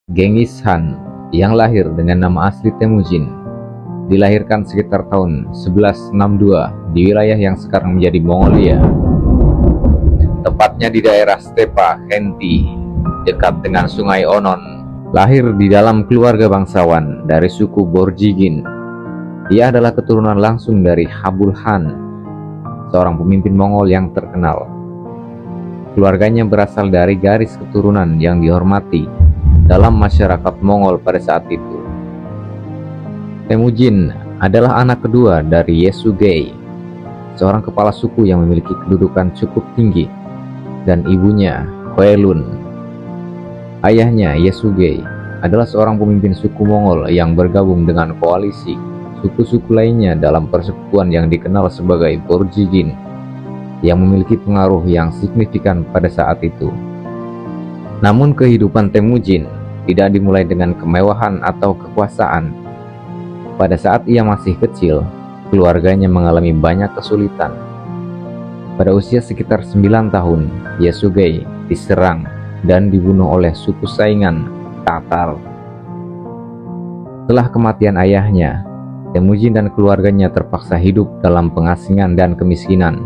Genghis Khan, yang lahir dengan nama asli Temujin, dilahirkan sekitar tahun 1162 di wilayah yang sekarang menjadi Mongolia, tepatnya di daerah Stepa Khenti, dekat dengan Sungai Onon. Lahir di dalam keluarga bangsawan dari suku Borjigin. Ia adalah keturunan langsung dari Habul Khan, seorang pemimpin Mongol yang terkenal. Keluarganya berasal dari garis keturunan yang dihormati dalam masyarakat Mongol pada saat itu. Temujin adalah anak kedua dari Yesugei, seorang kepala suku yang memiliki kedudukan cukup tinggi, dan ibunya, Hoelun. Ayahnya, Yesugei, adalah seorang pemimpin suku Mongol yang bergabung dengan koalisi suku-suku lainnya dalam persekutuan yang dikenal sebagai Borjigin, yang memiliki pengaruh yang signifikan pada saat itu. Namun kehidupan Temujin tidak dimulai dengan kemewahan atau kekuasaan. Pada saat ia masih kecil, keluarganya mengalami banyak kesulitan. Pada usia sekitar 9 tahun, Yesugei diserang dan dibunuh oleh suku saingan Tatar. Setelah kematian ayahnya, Temujin dan keluarganya terpaksa hidup dalam pengasingan dan kemiskinan.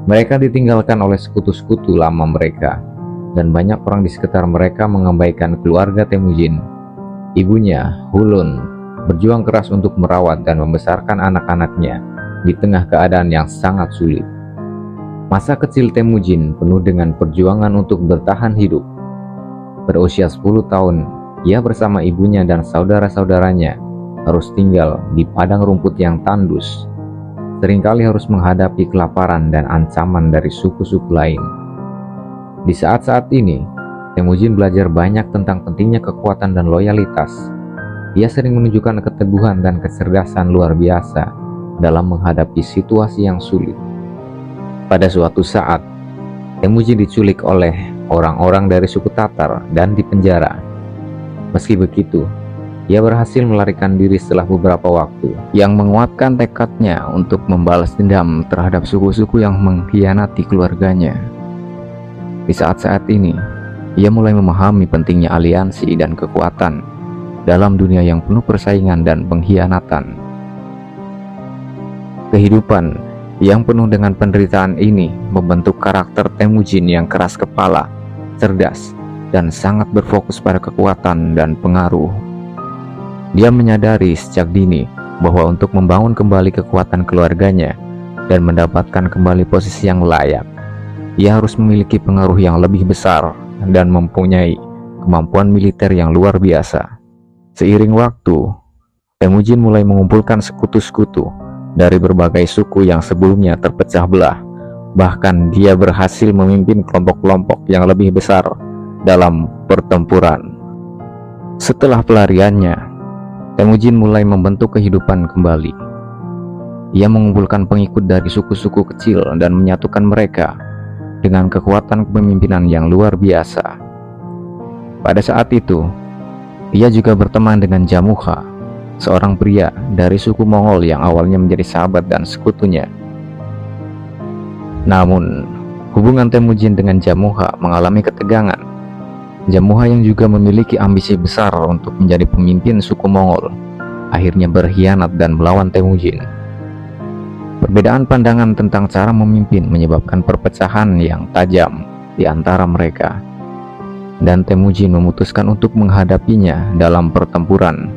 Mereka ditinggalkan oleh sekutu-sekutu lama mereka, dan banyak orang di sekitar mereka mengabaikan keluarga Temujin. Ibunya, Hulun, berjuang keras untuk merawat dan membesarkan anak-anaknya di tengah keadaan yang sangat sulit. Masa kecil Temujin penuh dengan perjuangan untuk bertahan hidup. Pada usia 10 tahun, ia bersama ibunya dan saudara-saudaranya harus tinggal di padang rumput yang tandus. Seringkali harus menghadapi kelaparan dan ancaman dari suku-suku lain. Di saat-saat ini, Temujin belajar banyak tentang pentingnya kekuatan dan loyalitas. Ia sering menunjukkan keteguhan dan kecerdasan luar biasa dalam menghadapi situasi yang sulit. Pada suatu saat, Temujin diculik oleh orang-orang dari suku Tatar dan dipenjara. Meski begitu, ia berhasil melarikan diri setelah beberapa waktu, yang menguatkan tekadnya untuk membalas dendam terhadap suku-suku yang mengkhianati keluarganya. Di saat-saat ini, ia mulai memahami pentingnya aliansi dan kekuatan dalam dunia yang penuh persaingan dan pengkhianatan. Kehidupan yang penuh dengan penderitaan ini membentuk karakter Temujin yang keras kepala, cerdas, dan sangat berfokus pada kekuatan dan pengaruh. Dia menyadari sejak dini bahwa untuk membangun kembali kekuatan keluarganya dan mendapatkan kembali posisi yang layak, ia harus memiliki pengaruh yang lebih besar dan mempunyai kemampuan militer yang luar biasa. Seiring waktu, Temujin mulai mengumpulkan sekutu-sekutu dari berbagai suku yang sebelumnya terpecah belah. Bahkan dia berhasil memimpin kelompok-kelompok yang lebih besar dalam pertempuran. Setelah pelariannya, Temujin mulai membentuk kehidupan kembali. Ia mengumpulkan pengikut dari suku-suku kecil dan menyatukan mereka dengan kekuatan kepemimpinan yang luar biasa. Pada saat itu, ia juga berteman dengan Jamukha, seorang pria dari suku Mongol yang awalnya menjadi sahabat dan sekutunya. Namun, hubungan Temujin dengan Jamukha mengalami ketegangan. Jamukha yang juga memiliki ambisi besar untuk menjadi pemimpin suku Mongol, akhirnya berkhianat dan melawan Temujin. Perbedaan pandangan tentang cara memimpin menyebabkan perpecahan yang tajam di antara mereka, dan Temujin memutuskan untuk menghadapinya dalam pertempuran.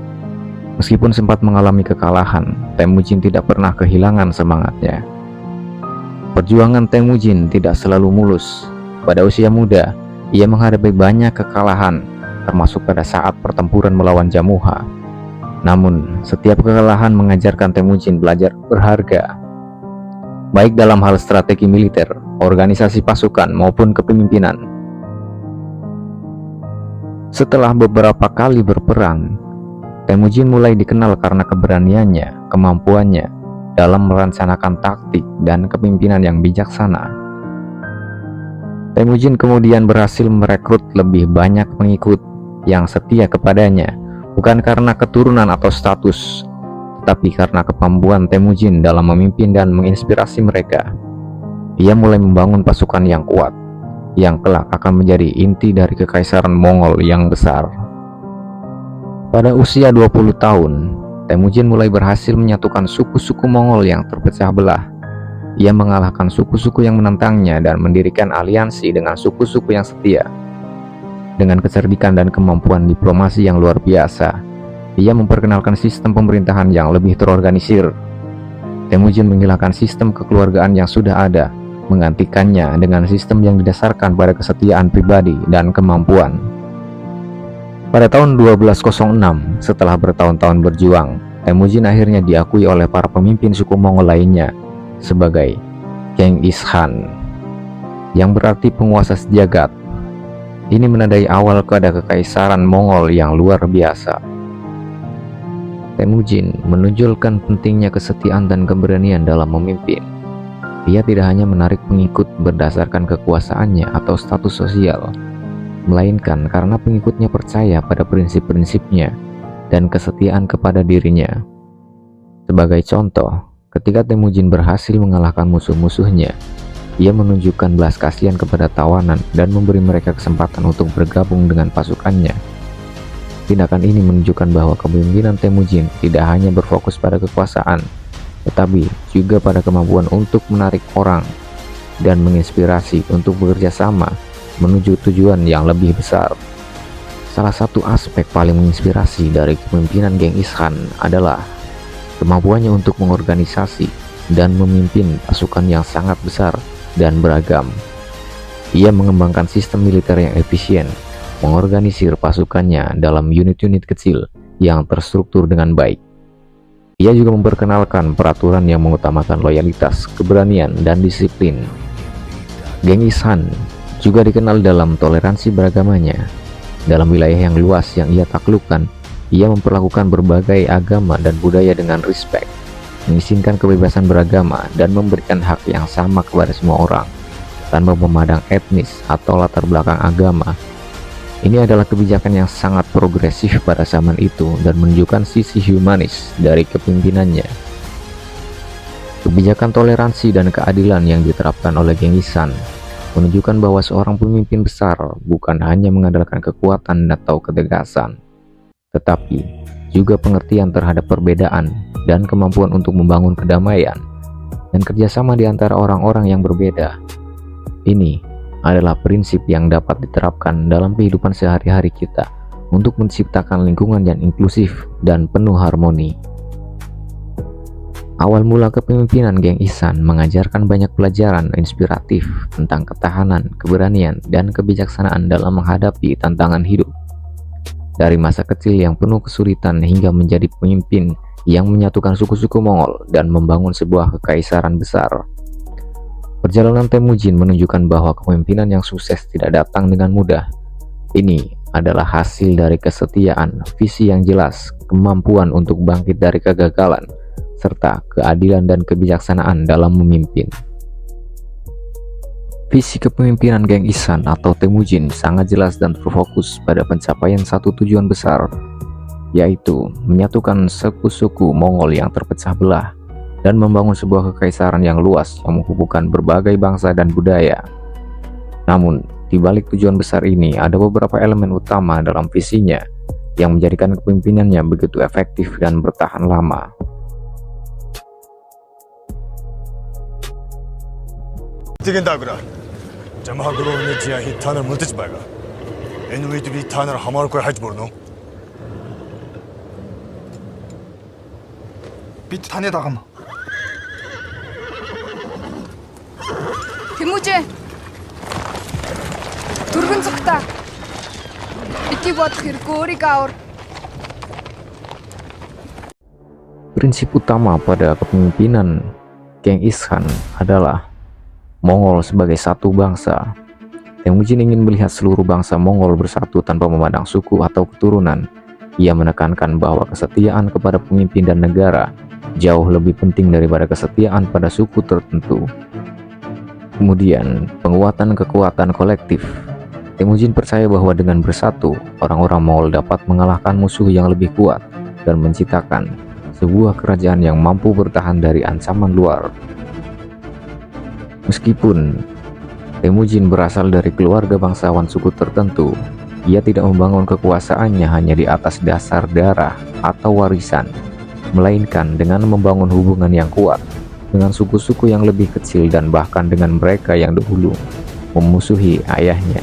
Meskipun sempat mengalami kekalahan, Temujin tidak pernah kehilangan semangatnya. Perjuangan Temujin tidak selalu mulus. Pada usia muda, ia menghadapi banyak kekalahan, termasuk pada saat pertempuran melawan Jamukha. Namun, setiap kekalahan mengajarkan Temujin belajar berharga, baik dalam hal strategi militer, organisasi pasukan, maupun kepemimpinan. Setelah beberapa kali berperang, Temujin mulai dikenal karena keberaniannya, kemampuannya dalam melaksanakan taktik dan kepemimpinan yang bijaksana. Temujin kemudian berhasil merekrut lebih banyak pengikut yang setia kepadanya, bukan karena keturunan atau status, tetapi karena kemampuan Temujin dalam memimpin dan menginspirasi mereka. Ia mulai membangun pasukan yang kuat, yang kelak akan menjadi inti dari kekaisaran Mongol yang besar. Pada usia 20 tahun, Temujin mulai berhasil menyatukan suku-suku Mongol yang terpecah belah. Ia mengalahkan suku-suku yang menentangnya dan mendirikan aliansi dengan suku-suku yang setia. Dengan kecerdikan dan kemampuan diplomasi yang luar biasa, ia memperkenalkan sistem pemerintahan yang lebih terorganisir. Temujin menghilangkan sistem kekeluargaan yang sudah ada, menggantikannya dengan sistem yang didasarkan pada kesetiaan pribadi dan kemampuan. Pada tahun 1206, setelah bertahun-tahun berjuang, Temujin akhirnya diakui oleh para pemimpin suku Mongol lainnya sebagai Genghis Khan, yang berarti penguasa sejagat. Ini menandai awal kepada kekaisaran Mongol yang luar biasa. Temujin menunjukkan pentingnya kesetiaan dan keberanian dalam memimpin. Ia tidak hanya menarik pengikut berdasarkan kekuasaannya atau status sosial, melainkan karena pengikutnya percaya pada prinsip-prinsipnya dan kesetiaan kepada dirinya. Sebagai contoh, ketika Temujin berhasil mengalahkan musuh-musuhnya, ia menunjukkan belas kasihan kepada tawanan dan memberi mereka kesempatan untuk bergabung dengan pasukannya. Tindakan ini menunjukkan bahwa kepemimpinan Temujin tidak hanya berfokus pada kekuasaan, tetapi juga pada kemampuan untuk menarik orang dan menginspirasi untuk bekerja sama menuju tujuan yang lebih besar. Salah satu aspek paling menginspirasi dari kepemimpinan Genghis Khan adalah kemampuannya untuk mengorganisasi dan memimpin pasukan yang sangat besar dan beragam. Ia mengembangkan sistem militer yang efisien, mengorganisir pasukannya dalam unit-unit kecil yang terstruktur dengan baik. Ia juga memperkenalkan peraturan yang mengutamakan loyalitas, keberanian, dan disiplin. Genghis Khan juga dikenal dalam toleransi beragamanya. Dalam wilayah yang luas yang ia taklukkan, ia memperlakukan berbagai agama dan budaya dengan respek, mengizinkan kebebasan beragama dan memberikan hak yang sama kepada semua orang, tanpa memandang etnis atau latar belakang agama. Ini adalah kebijakan yang sangat progresif pada zaman itu dan menunjukkan sisi humanis dari kepemimpinannya. Kebijakan toleransi dan keadilan yang diterapkan oleh Genghis Khan menunjukkan bahwa seorang pemimpin besar bukan hanya mengandalkan kekuatan atau ketegasan, tetapi juga pengertian terhadap perbedaan dan kemampuan untuk membangun kedamaian dan kerjasama di antara orang-orang yang berbeda. Ini adalah prinsip yang dapat diterapkan dalam kehidupan sehari-hari kita untuk menciptakan lingkungan yang inklusif dan penuh harmoni. Awal mula kepemimpinan Genghis Khan mengajarkan banyak pelajaran inspiratif tentang ketahanan, keberanian, dan kebijaksanaan dalam menghadapi tantangan hidup. Dari masa kecil yang penuh kesulitan hingga menjadi pemimpin yang menyatukan suku-suku Mongol dan membangun sebuah kekaisaran besar. Perjalanan Temujin menunjukkan bahwa kepemimpinan yang sukses tidak datang dengan mudah. Ini adalah hasil dari kesetiaan, visi yang jelas, kemampuan untuk bangkit dari kegagalan, serta keadilan dan kebijaksanaan dalam memimpin. Visi kepemimpinan Genghis Khan atau Temujin sangat jelas dan terfokus pada pencapaian satu tujuan besar, yaitu menyatukan suku-suku Mongol yang terpecah belah dan membangun sebuah kekaisaran yang luas yang menghubungkan berbagai bangsa dan budaya. Namun, di balik tujuan besar ini ada beberapa elemen utama dalam visinya yang menjadikan kepemimpinannya begitu efektif dan bertahan lama. Tigendagra, jamahagro ne jia hitana multich baga. Enwit bi tanar hamar koy haj borno. Bit tanedagama. Temujin, turun sakta. Iti buat kirkuri kaur. Prinsip utama pada kepemimpinan Genghis Khan adalah Mongol sebagai satu bangsa. Temujin ingin melihat seluruh bangsa Mongol bersatu tanpa memandang suku atau keturunan. Ia menekankan bahwa kesetiaan kepada pemimpin dan negara jauh lebih penting daripada kesetiaan pada suku tertentu. Kemudian, penguatan kekuatan kolektif. Temujin percaya bahwa dengan bersatu, orang-orang Mongol dapat mengalahkan musuh yang lebih kuat dan menciptakan sebuah kerajaan yang mampu bertahan dari ancaman luar. Meskipun Temujin berasal dari keluarga bangsawan suku tertentu, Ia tidak membangun kekuasaannya hanya di atas dasar darah atau warisan, melainkan dengan membangun hubungan yang kuat dengan suku-suku yang lebih kecil dan bahkan dengan mereka yang dahulu memusuhi ayahnya.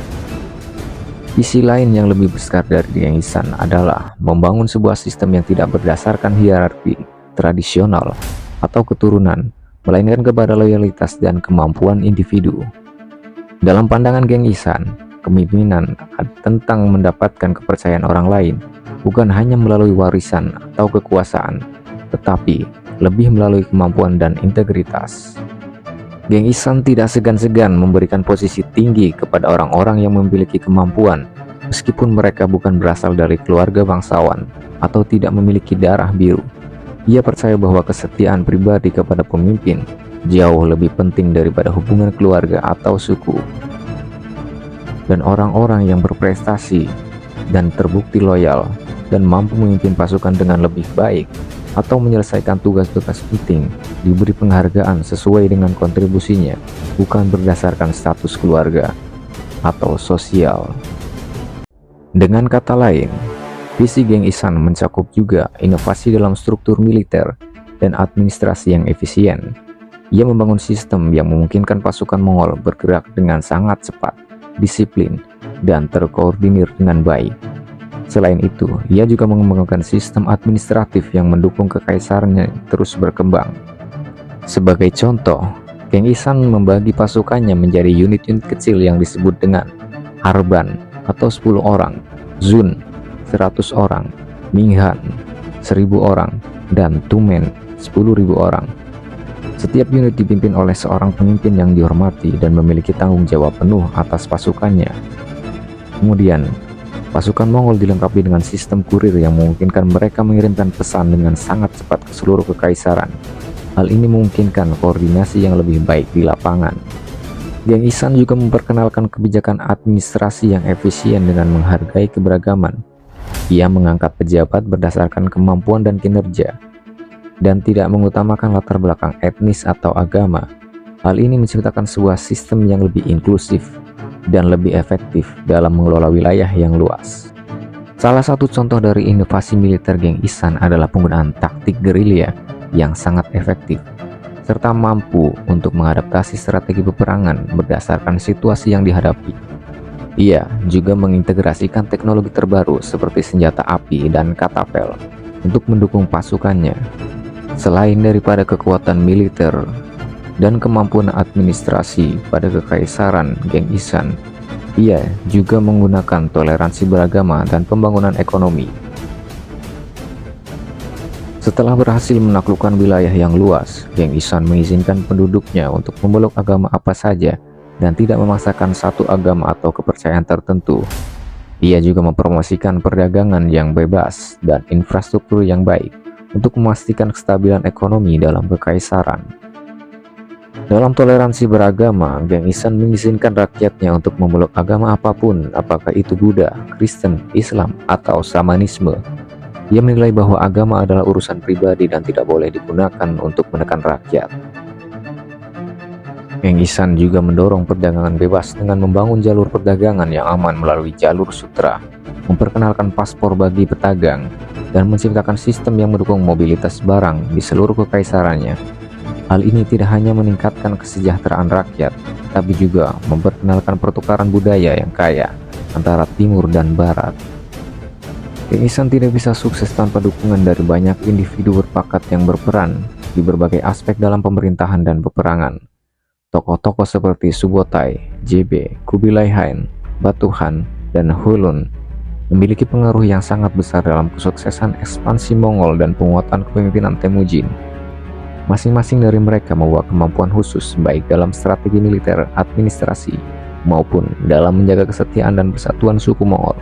Sisi lain yang lebih besar dari Geng Isan adalah membangun sebuah sistem yang tidak berdasarkan hierarki tradisional atau keturunan, melainkan kepada loyalitas dan kemampuan individu. Dalam pandangan Geng Isan, kepemimpinan tentang mendapatkan kepercayaan orang lain bukan hanya melalui warisan atau kekuasaan, tetapi lebih melalui kemampuan dan integritas. Geng Isan tidak segan-segan memberikan posisi tinggi kepada orang-orang yang memiliki kemampuan, meskipun mereka bukan berasal dari keluarga bangsawan atau tidak memiliki darah biru. Ia percaya bahwa kesetiaan pribadi kepada pemimpin jauh lebih penting daripada hubungan keluarga atau suku. Dan orang-orang yang berprestasi dan terbukti loyal dan mampu memimpin pasukan dengan lebih baik atau menyelesaikan tugas-tugas penting diberi penghargaan sesuai dengan kontribusinya, bukan berdasarkan status keluarga atau sosial. Dengan kata lain, visi Geng Isan mencakup juga inovasi dalam struktur militer dan administrasi yang efisien. Ia membangun sistem yang memungkinkan pasukan Mongol bergerak dengan sangat cepat, disiplin, dan terkoordinir dengan baik. Selain itu, ia juga mengembangkan sistem administratif yang mendukung kekaisarannya terus berkembang. Sebagai contoh, Geng Isan membagi pasukannya menjadi unit-unit kecil yang disebut dengan Harban atau 10 orang, Zun 100 orang, Minghan 1000 orang, dan Tumen 10.000 orang. Setiap unit dipimpin oleh seorang pemimpin yang dihormati dan memiliki tanggung jawab penuh atas pasukannya. Kemudian, pasukan Mongol dilengkapi dengan sistem kurir yang memungkinkan mereka mengirimkan pesan dengan sangat cepat ke seluruh kekaisaran. Hal ini memungkinkan koordinasi yang lebih baik di lapangan. Geng Isan juga memperkenalkan kebijakan administrasi yang efisien dengan menghargai keberagaman. Ia mengangkat pejabat berdasarkan kemampuan dan kinerja, dan tidak mengutamakan latar belakang etnis atau agama. Hal ini menciptakan sebuah sistem yang lebih inklusif dan lebih efektif dalam mengelola wilayah yang luas. Salah satu contoh dari inovasi militer Geng Isan adalah penggunaan taktik gerilya yang sangat efektif, serta mampu untuk mengadaptasi strategi peperangan berdasarkan situasi yang dihadapi. Ia juga mengintegrasikan teknologi terbaru seperti senjata api dan katapel untuk mendukung pasukannya. Selain daripada kekuatan militer dan kemampuan administrasi pada kekaisaran Geng Isan, ia juga menggunakan toleransi beragama dan pembangunan ekonomi. Setelah berhasil menaklukkan wilayah yang luas, Geng Isan mengizinkan penduduknya untuk memeluk agama apa saja dan tidak memaksakan satu agama atau kepercayaan tertentu. Ia juga mempromosikan perdagangan yang bebas dan infrastruktur yang baik untuk memastikan kestabilan ekonomi dalam kekaisaran. Dalam toleransi beragama, Geng Isan mengizinkan rakyatnya untuk memeluk agama apapun, apakah itu Buddha, Kristen, Islam, atau Shamanisme. Ia menilai bahwa agama adalah urusan pribadi dan tidak boleh digunakan untuk menekan rakyat. Geng Isan juga mendorong perdagangan bebas dengan membangun jalur perdagangan yang aman melalui jalur sutra, memperkenalkan paspor bagi pedagang, dan menciptakan sistem yang mendukung mobilitas barang di seluruh kekaisarannya. Hal ini tidak hanya meningkatkan kesejahteraan rakyat, tapi juga memperkenalkan pertukaran budaya yang kaya antara timur dan barat. Geng Isan tidak bisa sukses tanpa dukungan dari banyak individu berbakat yang berperan di berbagai aspek dalam pemerintahan dan peperangan. Tokoh-tokoh seperti Subotai, JB, Kubilai Khan, Batuhan, dan Hulun memiliki pengaruh yang sangat besar dalam kesuksesan ekspansi Mongol dan penguatan kepemimpinan Temujin. Masing-masing dari mereka membawa kemampuan khusus baik dalam strategi militer, administrasi, maupun dalam menjaga kesetiaan dan persatuan suku Mongol.